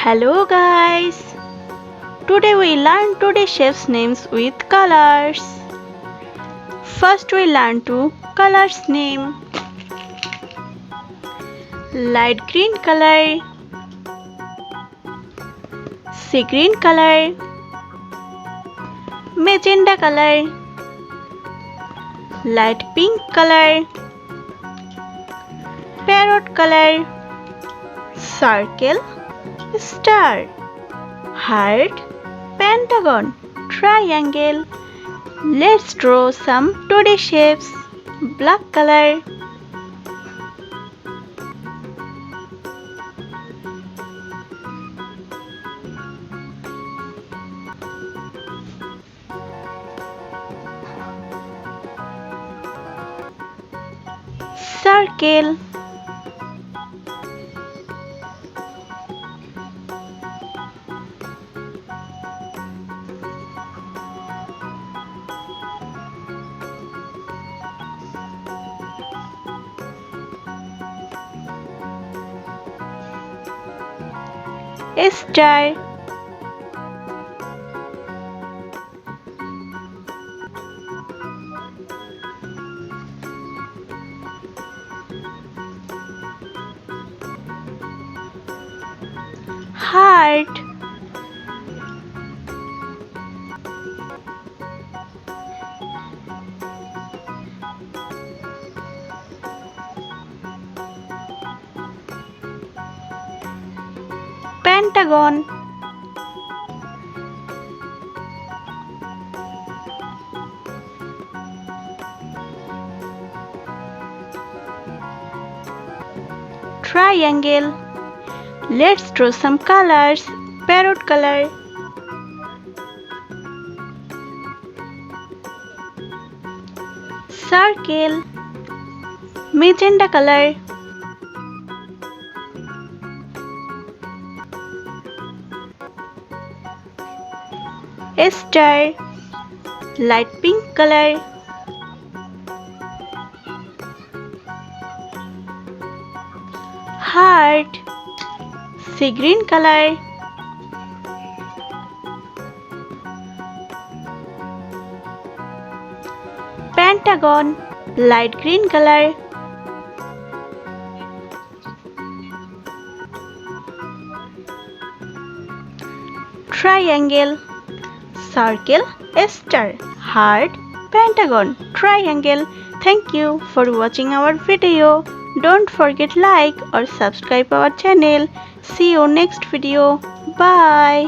Hello guys! Today we learn today's shapes names with colors. First we learn two colors name. Light green color, sea green color, magenta color, light pink color, parrot color, circle, star, heart, pentagon, triangle. Let's draw some 2D shapes. Black color, circle, star, heart, pentagon, triangle. Let's draw some colors. Parrot color, circle, magenta color, star, light pink color, heart, sea green color, pentagon, light green color, triangle, circle, star, heart, pentagon, triangle. Thank you for watching our video. Don't forget like or subscribe our channel. See you next video. Bye.